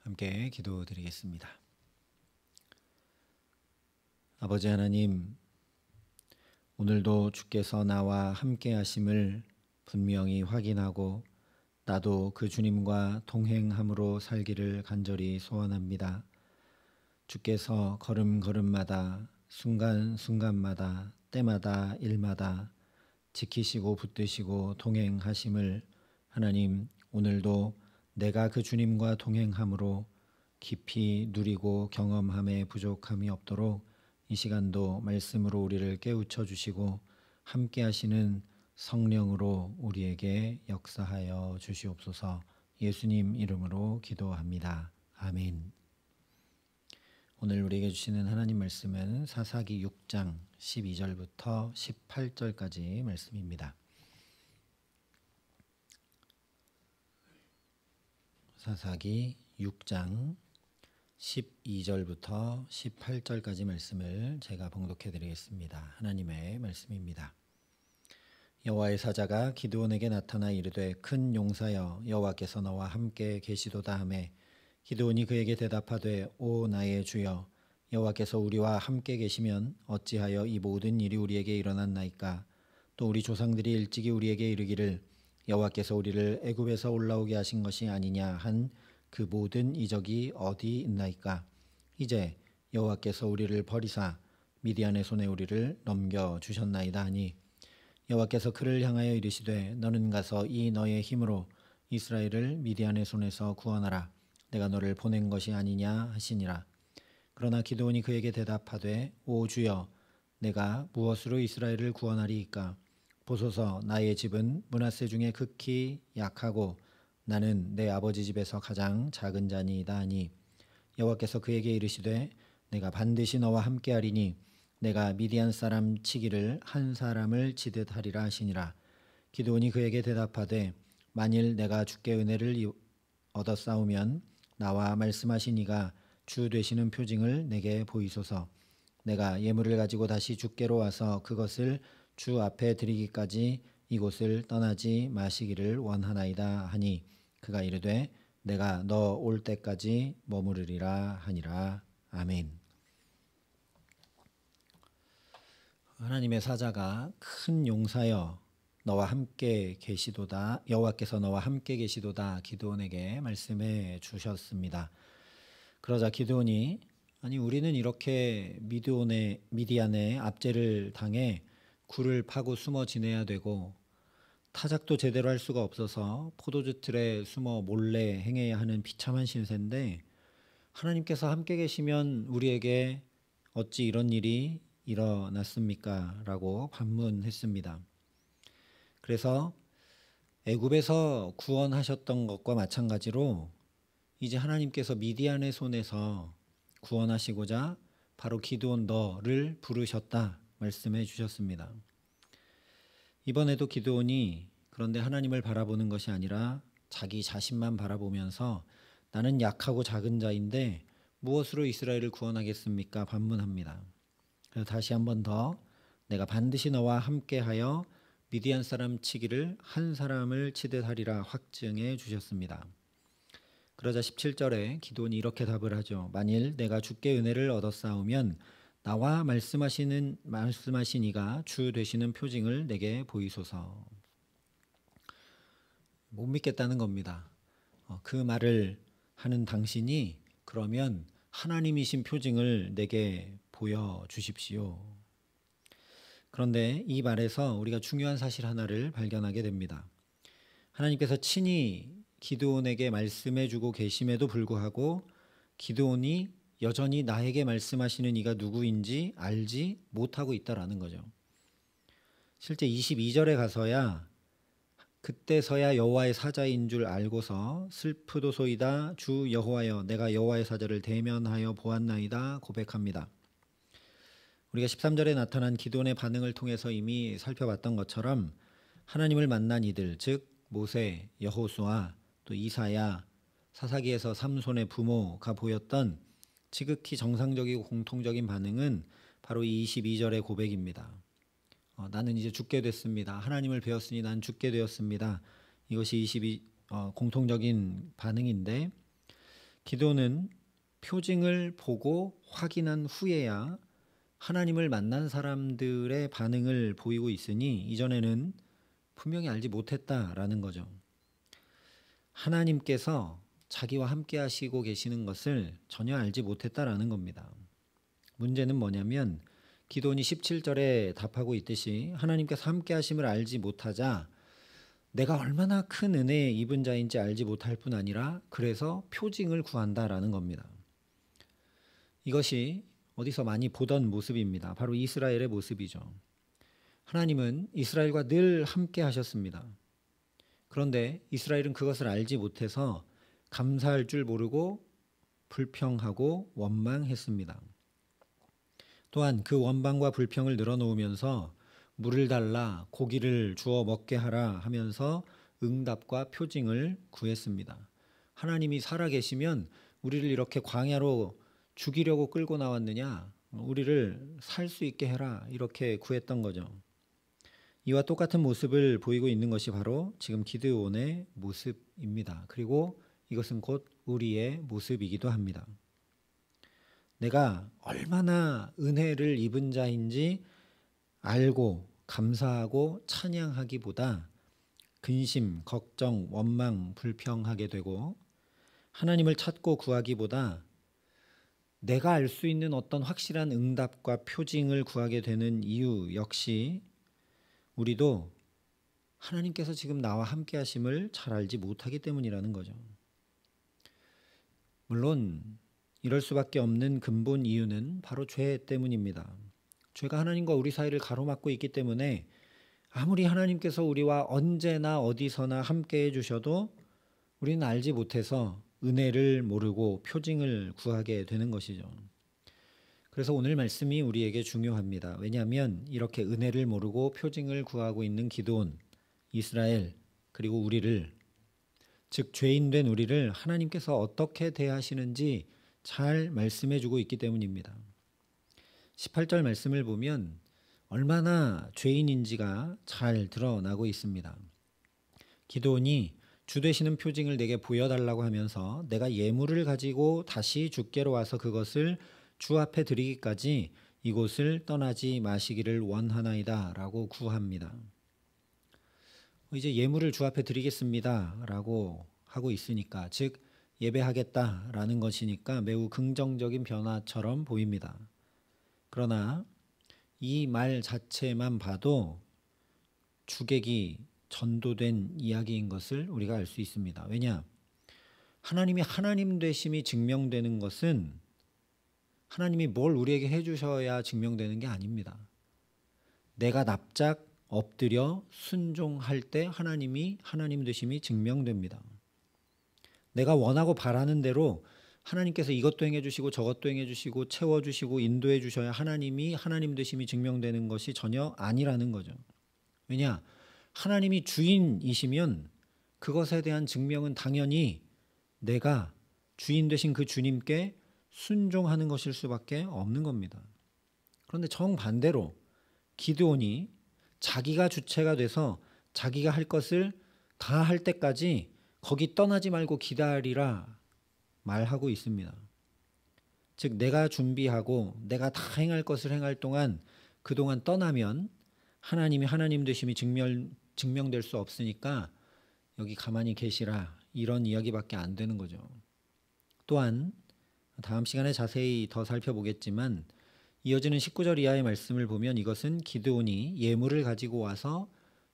함께 기도드리겠습니다. 아버지 하나님, 오늘도 주께서 나와 함께 하심을 분명히 확인하고 나도 그 주님과 동행함으로 살기를 간절히 소원합니다. 주께서 걸음걸음마다 순간순간마다 때마다 일마다 지키시고 붙드시고 동행하심을 하나님, 오늘도 내가 그 주님과 동행함으로 깊이 누리고 경험함에 부족함이 없도록 이 시간도 말씀으로 우리를 깨우쳐 주시고 함께 하시는 성령으로 우리에게 역사하여 주시옵소서. 예수님 이름으로 기도합니다. 아멘. 오늘 우리에게 주시는 하나님 말씀은 사사기 6장 12절부터 18절까지 말씀입니다. 사사기 6장 12절부터 18절까지 말씀을 제가 봉독해 드리겠습니다. 하나님의 말씀입니다. 여호와의 사자가 기드온에게 나타나 이르되 큰 용사여 여호와께서 너와 함께 계시도다 하매 기드온이 그에게 대답하되 오 나의 주여 여호와께서 우리와 함께 계시면 어찌하여 이 모든 일이 우리에게 일어났나이까. 또 우리 조상들이 일찍이 우리에게 이르기를 여호와께서 우리를 애굽에서 올라오게 하신 것이 아니냐 한 그 모든 이적이 어디 있나이까. 이제 여호와께서 우리를 버리사 미디안의 손에 우리를 넘겨주셨나이다 하니 여호와께서 그를 향하여 이르시되 너는 가서 이 너의 힘으로 이스라엘을 미디안의 손에서 구원하라. 내가 너를 보낸 것이 아니냐 하시니라. 그러나 기드온이 그에게 대답하되 오 주여 내가 무엇으로 이스라엘을 구원하리이까. 보소서 나의 집은 므낫세 중에 극히 약하고 나는 내 아버지 집에서 가장 작은 자니이다 하니 여호와께서 그에게 이르시되 내가 반드시 너와 함께하리니 내가 미디안 사람 치기를 한 사람을 치듯 하리라 하시니라. 기드온이 그에게 대답하되 만일 내가 주께 은혜를 얻어 싸우면 나와 말씀하신 이가 주 되시는 표징을 내게 보이소서. 내가 예물을 가지고 다시 주께로 와서 그것을 주 앞에 드리기까지 이곳을 떠나지 마시기를 원하나이다 하니 그가 이르되 내가 너 올 때까지 머무르리라 하니라. 아멘. 하나님의 사자가 큰 용사여 너와 함께 계시도다 여호와께서 너와 함께 계시도다 기드온에게 말씀해 주셨습니다. 그러자 기드온이 아니 우리는 이렇게 미디안의 압제를 당해 굴을 파고 숨어 지내야 되고 타작도 제대로 할 수가 없어서 포도주 틀에 숨어 몰래 행해야 하는 비참한 신세인데 하나님께서 함께 계시면 우리에게 어찌 이런 일이 일어났습니까? 라고 반문했습니다. 그래서 애굽에서 구원하셨던 것과 마찬가지로 이제 하나님께서 미디안의 손에서 구원하시고자 바로 기드온 너를 부르셨다 말씀해 주셨습니다. 이번에도 기드온이 그런데 하나님을 바라보는 것이 아니라 자기 자신만 바라보면서 나는 약하고 작은 자인데 무엇으로 이스라엘을 구원하겠습니까? 반문합니다. 그래서 다시 한 번 더 내가 반드시 너와 함께하여 미디안 사람 치기를 한 사람을 치듯 하리라 확증해 주셨습니다. 그러자 17절에 기드온이 이렇게 답을 하죠. 만일 내가 주께 은혜를 얻었사오면 나와 말씀하신 이가 주 되시는 표징을 내게 보이소서. 못 믿겠다는 겁니다. 그 말을 하는 당신이 그러면 하나님이신 표징을 내게 보여주십시오. 그런데 이 말에서 우리가 중요한 사실 하나를 발견하게 됩니다. 하나님께서 친히 기드온에게 말씀해주고 계심에도 불구하고 기드온이 여전히 나에게 말씀하시는 이가 누구인지 알지 못하고 있다라는 거죠. 실제 22절에 가서야 그때서야 여호와의 사자인 줄 알고서 슬프도소이다 주 여호와여 내가 여호와의 사자를 대면하여 보았나이다 고백합니다. 우리가 13절에 나타난 기드온의 반응을 통해서 이미 살펴봤던 것처럼 하나님을 만난 이들 즉 모세, 여호수아, 또 이사야, 사사기에서 삼손의 부모가 보였던 지극히 정상적이고 공통적인 반응은 바로 이 22절의 고백입니다. 나는 이제 죽게 됐습니다. 하나님을 배웠으니 난 죽게 되었습니다. 이것이 공통적인 반응인데 기도는 표징을 보고 확인한 후에야 하나님을 만난 사람들의 반응을 보이고 있으니 이전에는 분명히 알지 못했다라는 거죠. 하나님께서 자기와 함께 하시고 계시는 것을 전혀 알지 못했다라는 겁니다. 문제는 뭐냐면 기도원이 17절에 답하고 있듯이 하나님께서 함께 하심을 알지 못하자 내가 얼마나 큰 은혜에 입은 자인지 알지 못할 뿐 아니라 그래서 표징을 구한다라는 겁니다. 이것이 어디서 많이 보던 모습입니다. 바로 이스라엘의 모습이죠. 하나님은 이스라엘과 늘 함께 하셨습니다. 그런데 이스라엘은 그것을 알지 못해서 감사할 줄 모르고 불평하고 원망했습니다. 또한 그 원망과 불평을 늘어놓으면서 물을 달라 고기를 주어 먹게 하라 하면서 응답과 표징을 구했습니다. 하나님이 살아계시면 우리를 이렇게 광야로 죽이려고 끌고 나왔느냐? 우리를 살 수 있게 해라. 이렇게 구했던 거죠. 이와 똑같은 모습을 보이고 있는 것이 바로 지금 기드온의 모습입니다. 그리고 이것은 곧 우리의 모습이기도 합니다. 내가 얼마나 은혜를 입은 자인지 알고 감사하고 찬양하기보다 근심, 걱정, 원망, 불평하게 되고 하나님을 찾고 구하기보다 내가 알 수 있는 어떤 확실한 응답과 표징을 구하게 되는 이유 역시 우리도 하나님께서 지금 나와 함께 하심을 잘 알지 못하기 때문이라는 거죠. 물론 이럴 수밖에 없는 근본 이유는 바로 죄 때문입니다. 죄가 하나님과 우리 사이를 가로막고 있기 때문에 아무리 하나님께서 우리와 언제나 어디서나 함께 해주셔도 우리는 알지 못해서 은혜를 모르고 표징을 구하게 되는 것이죠. 그래서 오늘 말씀이 우리에게 중요합니다. 왜냐하면 이렇게 은혜를 모르고 표징을 구하고 있는 기드온, 이스라엘, 그리고 우리를, 즉 죄인된 우리를 하나님께서 어떻게 대하시는지 잘 말씀해주고 있기 때문입니다. 18절 말씀을 보면 얼마나 죄인인지가 잘 드러나고 있습니다. 기드온이 주 되시는 표징을 내게 보여달라고 하면서 내가 예물을 가지고 다시 주께로 와서 그것을 주 앞에 드리기까지 이곳을 떠나지 마시기를 원하나이다 라고 구합니다. 이제 예물을 주 앞에 드리겠습니다 라고 하고 있으니까, 즉 예배하겠다라는 것이니까 매우 긍정적인 변화처럼 보입니다. 그러나 이 말 자체만 봐도 주객이 전도된 이야기인 것을 우리가 알 수 있습니다. 왜냐? 하나님이 하나님 되심이 증명되는 것은 하나님이 뭘 우리에게 해주셔야 증명되는 게 아닙니다. 내가 납작 엎드려 순종할 때 하나님이 하나님 되심이 증명됩니다. 내가 원하고 바라는 대로 하나님께서 이것도 행해주시고 저것도 행해주시고 채워주시고 인도해 주셔야 하나님이 하나님 되심이 증명되는 것이 전혀 아니라는 거죠. 왜냐? 하나님이 주인이시면 그것에 대한 증명은 당연히 내가 주인 되신 그 주님께 순종하는 것일 수밖에 없는 겁니다. 그런데 정반대로 기드온이 자기가 주체가 돼서 자기가 할 것을 다 할 때까지 거기 떠나지 말고 기다리라 말하고 있습니다. 즉 내가 준비하고 내가 다 행할 것을 행할 동안 그동안 떠나면 하나님이 하나님 되심이 증명될 수 없으니까 여기 가만히 계시라, 이런 이야기밖에 안 되는 거죠. 또한 다음 시간에 자세히 더 살펴보겠지만 이어지는 19절 이하의 말씀을 보면 이것은 기드온이 예물을 가지고 와서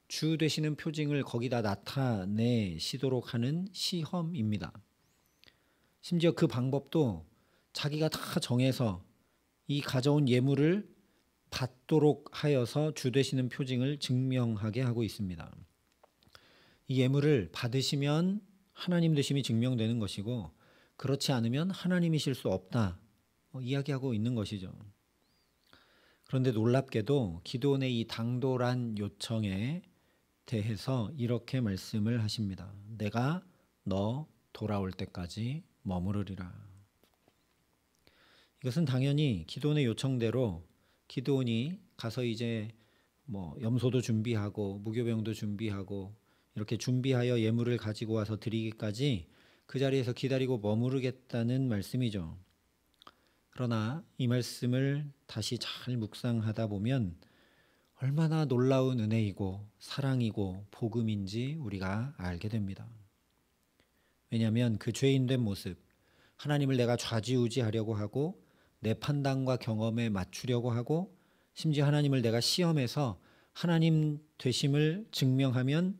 주 되시는 표징을 거기다 나타내시도록 하는 시험입니다. 심지어 그 방법도 자기가 다 정해서 이 가져온 예물을 받도록 하여서 주 되시는 표징을 증명하게 하고 있습니다. 이 예물을 받으시면 하나님 되심이 증명되는 것이고 그렇지 않으면 하나님이실 수 없다 이야기하고 있는 것이죠. 그런데 놀랍게도 기드온의 이 당돌한 요청에 대해서 이렇게 말씀을 하십니다. 내가 너 돌아올 때까지 머무르리라. 이것은 당연히 기드온의 요청대로 기드온이 가서 이제 염소도 준비하고 무교병도 준비하고 이렇게 준비하여 예물을 가지고 와서 드리기까지 그 자리에서 기다리고 머무르겠다는 말씀이죠. 그러나 이 말씀을 다시 잘 묵상하다 보면 얼마나 놀라운 은혜이고 사랑이고 복음인지 우리가 알게 됩니다. 왜냐하면 그 죄인된 모습, 하나님을 내가 좌지우지하려고 하고 내 판단과 경험에 맞추려고 하고 심지어 하나님을 내가 시험해서 하나님 되심을 증명하면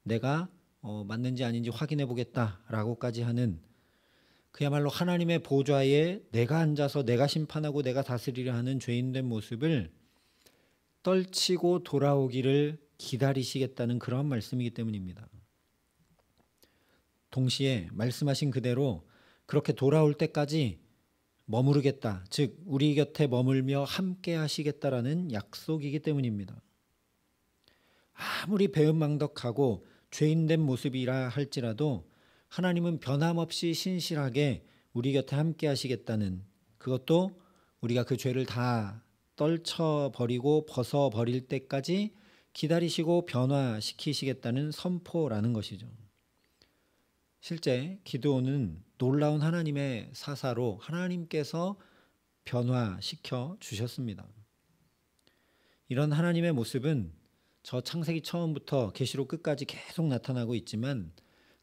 내가 맞는지 아닌지 확인해 보겠다라고까지 하는 그야말로 하나님의 보좌에 내가 앉아서 내가 심판하고 내가 다스리려 하는 죄인된 모습을 떨치고 돌아오기를 기다리시겠다는 그런 말씀이기 때문입니다. 동시에 말씀하신 그대로 그렇게 돌아올 때까지 머무르겠다, 즉 우리 곁에 머물며 함께 하시겠다라는 약속이기 때문입니다. 아무리 배은망덕하고 죄인된 모습이라 할지라도 하나님은 변함없이 신실하게 우리 곁에 함께 하시겠다는, 그것도 우리가 그 죄를 다 떨쳐버리고 벗어버릴 때까지 기다리시고 변화시키시겠다는 선포라는 것이죠. 실제 기드온은 놀라운 하나님의 사사로 하나님께서 변화시켜 주셨습니다. 이런 하나님의 모습은 저 창세기 처음부터 계시록 끝까지 계속 나타나고 있지만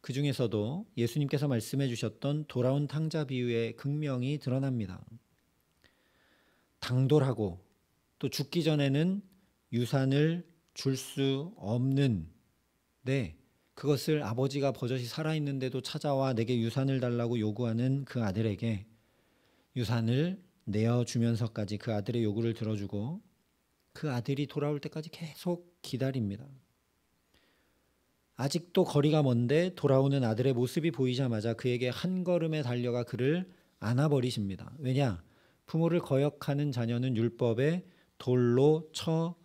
그 중에서도 예수님께서 말씀해 주셨던 돌아온 탕자 비유에 극명히 드러납니다. 당돌하고 또 죽기 전에는 유산을 줄 수 없는데 그것을 아버지가 버젓이 살아있는데도 찾아와 내게 유산을 달라고 요구하는 그 아들에게 유산을 내어주면서까지 그 아들의 요구를 들어주고 그 아들이 돌아올 때까지 계속 기다립니다. 아직도 거리가 먼데 돌아오는 아들의 모습이 보이자마자 그에게 한 걸음에 달려가 그를 안아버리십니다. 왜냐? 부모를 거역하는 자녀는 율법에 돌로 쳐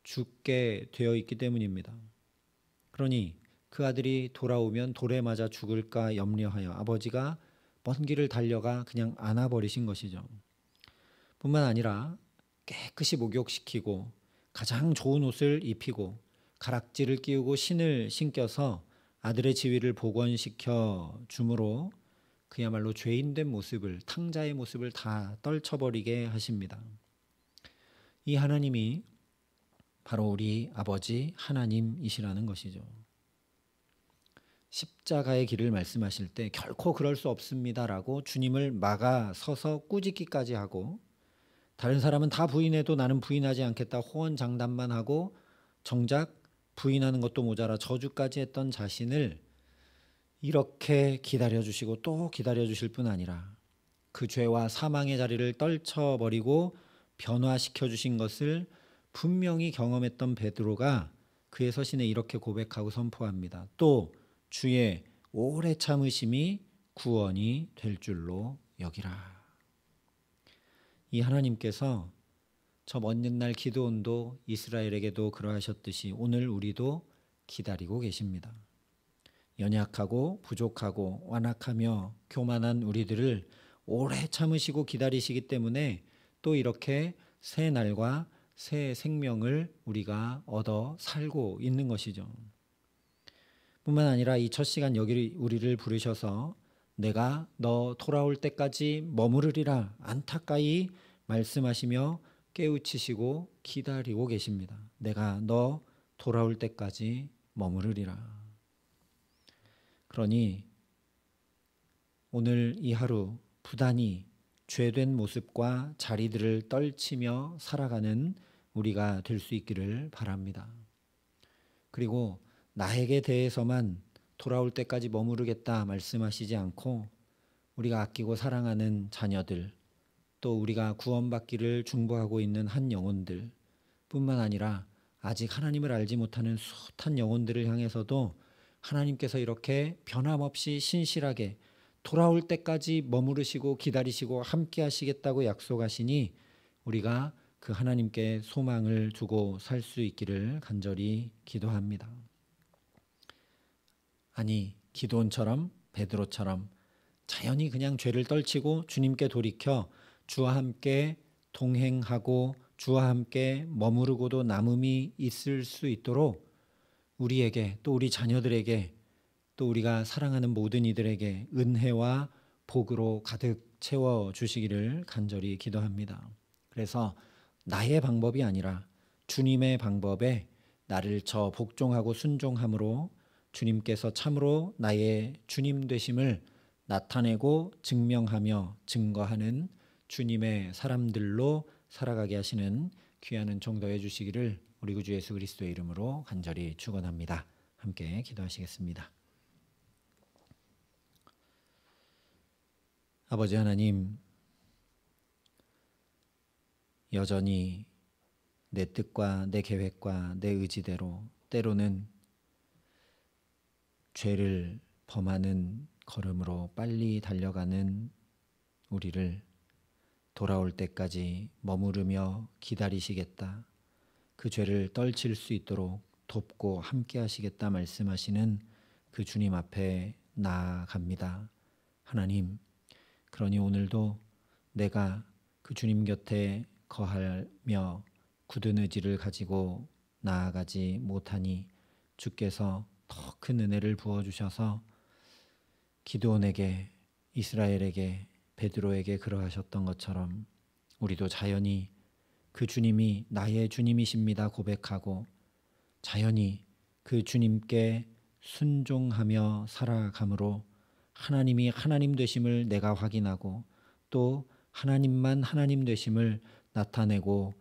죽게 되어 있기 때문입니다. 그러니 그 아들이 돌아오면 돌에 맞아 죽을까 염려하여 아버지가 먼 길을 달려가 그냥 안아버리신 것이죠. 뿐만 아니라 깨끗이 목욕시키고 가장 좋은 옷을 입히고 가락지를 끼우고 신을 신겨서 아들의 지위를 복원시켜 주므로 그야말로 죄인된 모습을, 탕자의 모습을 다 떨쳐버리게 하십니다. 이 하나님이 바로 우리 아버지 하나님이시라는 것이죠. 십자가의 길을 말씀하실 때 결코 그럴 수 없습니다라고 주님을 막아서서 꾸짖기까지 하고 다른 사람은 다 부인해도 나는 부인하지 않겠다 호언장담만 하고 정작 부인하는 것도 모자라 저주까지 했던 자신을 이렇게 기다려주시고 또 기다려주실 뿐 아니라 그 죄와 사망의 자리를 떨쳐버리고 변화시켜 주신 것을 분명히 경험했던 베드로가 그의 서신에 이렇게 고백하고 선포합니다. 또 주의 오래 참으심이 구원이 될 줄로 여기라. 이 하나님께서 저 먼 옛날 기드온도 이스라엘에게도 그러하셨듯이 오늘 우리도 기다리고 계십니다. 연약하고 부족하고 완악하며 교만한 우리들을 오래 참으시고 기다리시기 때문에 또 이렇게 새 날과 새 생명을 우리가 얻어 살고 있는 것이죠. 뿐만 아니라 이 첫 시간 여기 우리를 부르셔서 내가 너 돌아올 때까지 머무르리라 안타까이 말씀하시며 깨우치시고 기다리고 계십니다. 내가 너 돌아올 때까지 머무르리라. 그러니 오늘 이 하루 부단히 죄된 모습과 자리들을 떨치며 살아가는 우리가 될 수 있기를 바랍니다. 그리고 나에게 대해서만 돌아올 때까지 머무르겠다 말씀하시지 않고 우리가 아끼고 사랑하는 자녀들, 또 우리가 구원받기를 중보하고 있는 한 영혼들 뿐만 아니라 아직 하나님을 알지 못하는 숱한 영혼들을 향해서도 하나님께서 이렇게 변함없이 신실하게 돌아올 때까지 머무르시고 기다리시고 함께 하시겠다고 약속하시니 우리가 그 하나님께 소망을 두고 살 수 있기를 간절히 기도합니다. 아니 기드온처럼 베드로처럼 자연히 그냥 죄를 떨치고 주님께 돌이켜 주와 함께 동행하고 주와 함께 머무르고도 남음이 있을 수 있도록 우리에게 또 우리 자녀들에게 또 우리가 사랑하는 모든 이들에게 은혜와 복으로 가득 채워 주시기를 간절히 기도합니다. 그래서 나의 방법이 아니라 주님의 방법에 나를 저 복종하고 순종함으로 주님께서 참으로 나의 주님 되심을 나타내고 증명하며 증거하는 주님의 사람들로 살아가게 하시는 귀한 은총 더해 주시기를 우리 구주 예수 그리스도의 이름으로 간절히 축원합니다. 함께 기도하시겠습니다. 아버지 하나님, 여전히 내 뜻과 내 계획과 내 의지대로 때로는 죄를 범하는 걸음으로 빨리 달려가는 우리를 돌아올 때까지 머무르며 기다리시겠다. 그 죄를 떨칠 수 있도록 돕고 함께 하시겠다 말씀하시는 그 주님 앞에 나아갑니다. 하나님, 그러니 오늘도 내가 그 주님 곁에 거하며 굳은 의지를 가지고 나아가지 못하니 주께서 더 큰 은혜를 부어주셔서 기드온에게, 이스라엘에게, 베드로에게 그러하셨던 것처럼 우리도 자연히 그 주님이 나의 주님이십니다 고백하고 자연히 그 주님께 순종하며 살아감으로 하나님이 하나님 되심을 내가 확인하고 또 하나님만 하나님 되심을 나타내고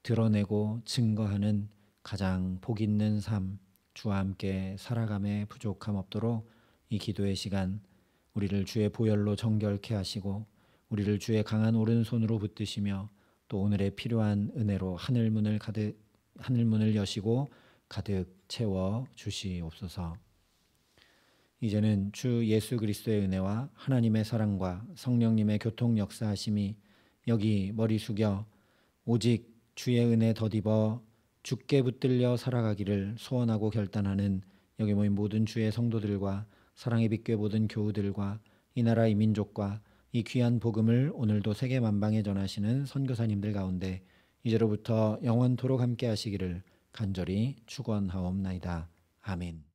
드러내고 증거하는 가장 복 있는 삶, 주와 함께 살아감에 부족함 없도록 이 기도의 시간 우리를 주의 보혈로 정결케 하시고 우리를 주의 강한 오른손으로 붙드시며 또 오늘의 필요한 은혜로 하늘문을 여시고 가득 채워 주시옵소서. 이제는 주 예수 그리스도의 은혜와 하나님의 사랑과 성령님의 교통 역사하심이 여기 머리 숙여 오직 주의 은혜 덧입어 주께 붙들려 살아가기를 소원하고 결단하는 여기 모인 모든 주의 성도들과 사랑의 빛교회 모든 교우들과 이 나라 이 민족과 이 귀한 복음을 오늘도 세계 만방에 전하시는 선교사님들 가운데 이제로부터 영원토록 함께 하시기를 간절히 축원하옵나이다. 아멘.